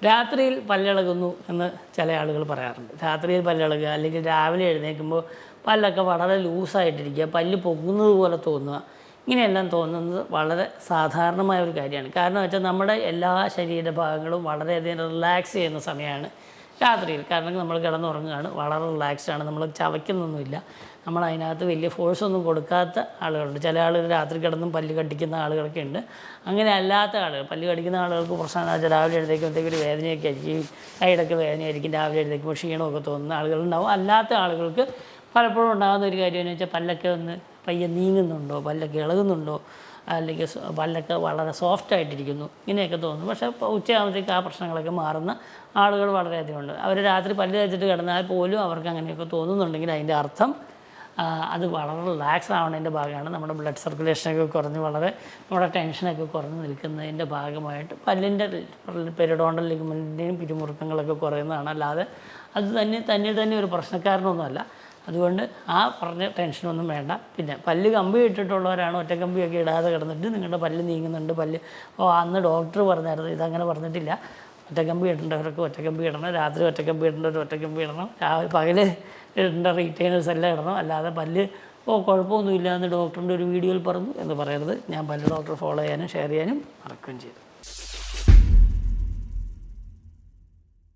രാത്രിയിൽ പല്ലിളകുന്നു എന്ന് ചില ആളുകൾ പറയാറുണ്ട്. രാത്രിയിൽ പല്ലിളകുക, അല്ലെങ്കിൽ രാവിലെ എഴുന്നേൽക്കുമ്പോൾ പല്ലൊക്കെ വളരെ ലൂസായിട്ടിരിക്കുക, പല്ല് പൊങ്ങുന്നത് പോലെ തോന്നുക, ഇങ്ങനെയെല്ലാം തോന്നുന്നത് വളരെ സാധാരണമായ ഒരു കാര്യമാണ്. കാരണം വെച്ചാൽ നമ്മുടെ എല്ലാ ശരീരഭാഗങ്ങളും വളരെയധികം റിലാക്സ് ചെയ്യുന്ന സമയമാണ് രാത്രിയിൽ. കാരണം നമ്മൾ കിടന്നുറങ്ങുകയാണ്, വളരെ റിലാക്സ്ഡാണ്, നമ്മൾ ചവയ്ക്കുന്നൊന്നുമില്ല, നമ്മൾ അതിനകത്ത് വലിയ ഫോഴ്സൊന്നും കൊടുക്കാത്ത ആളുകളുണ്ട്. ചില ആളുകൾ രാത്രി കിടന്നും പല്ല് കടിക്കുന്ന ആളുകളൊക്കെ ഉണ്ട്. അങ്ങനെ അല്ലാത്ത ആളുകൾ, പല്ല് കടിക്കുന്ന ആളുകൾക്ക് പ്രശ്നം എന്താ വെച്ചാൽ രാവിലെ എഴുന്നേൽക്കുമ്പോഴത്തേക്ക് ഒരു വേദനയൊക്കെ ആയിരിക്കും, കൈയിടൊക്കെ വേദനയായിരിക്കും, രാവിലെ എഴുന്നേൽക്കുമ്പോൾ ക്ഷീണമൊക്കെ തോന്നുന്ന ആളുകളുണ്ടാവും. അല്ലാത്ത ആളുകൾക്ക് പലപ്പോഴും ഉണ്ടാകുന്ന ഒരു കാര്യം എന്ന് വെച്ചാൽ പല്ലൊക്കെ ഒന്ന് പയ്യെ നീങ്ങുന്നുണ്ടോ, പല്ലൊക്കെ ഇളകുന്നുണ്ടോ, അല്ലെങ്കിൽ പല്ലൊക്കെ വളരെ സോഫ്റ്റായിട്ടിരിക്കുന്നു, ഇങ്ങനെയൊക്കെ തോന്നുന്നു. പക്ഷേ ഉച്ചയാകുമ്പോഴത്തേക്ക് ആ പ്രശ്നങ്ങളൊക്കെ മാറുന്ന ആളുകൾ വളരെയധികം ഉണ്ട്. അവർ രാത്രി പല്ല് തേച്ചിട്ട് കിടന്നാൽ പോലും അവർക്ക് അങ്ങനെയൊക്കെ തോന്നുന്നുണ്ടെങ്കിൽ അതിൻ്റെ അർത്ഥം അത് വളരെ റിലാക്സ് ആവുന്നതിൻ്റെ ഭാഗമാണ്. നമ്മുടെ ബ്ലഡ് സർക്കുലേഷനൊക്കെ കുറഞ്ഞ് വളരെ നമ്മുടെ ടെൻഷനൊക്കെ കുറഞ്ഞ് നിൽക്കുന്നതിൻ്റെ ഭാഗമായിട്ട് പല്ലിൻ്റെ പെരിഡോണ്ടൽ ലിഗമെൻറ്റിൻ്റെയും പിരിമുറുക്കങ്ങളൊക്കെ കുറയുന്നതാണ്. അല്ലാതെ അത് തന്നെ ഒരു പ്രശ്നക്കാരനൊന്നുമല്ല. അതുകൊണ്ട് ആ പറഞ്ഞ ടെൻഷനൊന്നും വേണ്ട. പിന്നെ പല്ല് കമ്പി ഇട്ടിട്ടുള്ളവരാണ് ഒറ്റക്കമ്പിയൊക്കെ ഇടാതെ കിടന്നിട്ട് നിങ്ങളുടെ പല്ല് നീങ്ങുന്നുണ്ട്, പല്ല് അന്ന് ഡോക്ടർ പറഞ്ഞായിരുന്നു, ഇതങ്ങനെ പറഞ്ഞിട്ടില്ല. ഒറ്റക്കമ്പി ഇടേണ്ടവരൊക്കെ ഒറ്റക്കമ്പി ഇടണം, രാത്രി ഒറ്റക്കമ്പി ഇടേണ്ടവർ ഒറ്റക്കമ്പി ഇടണം, പകൽ ഇടേണ്ട റീറ്റെയിനേഴ്സ് എല്ലാം ഇടണം. അല്ലാതെ പല്ല് കുഴപ്പമൊന്നുമില്ല എന്ന് ഡോക്ടറിൻ്റെ ഒരു വീഡിയോയിൽ പറഞ്ഞു എന്ന് പറയരുത്. ഞാൻ പല്ല് ഡോക്ടർ ഫോളോ ചെയ്യാനും ഷെയർ ചെയ്യാനും മറക്കുകയും ചെയ്തു.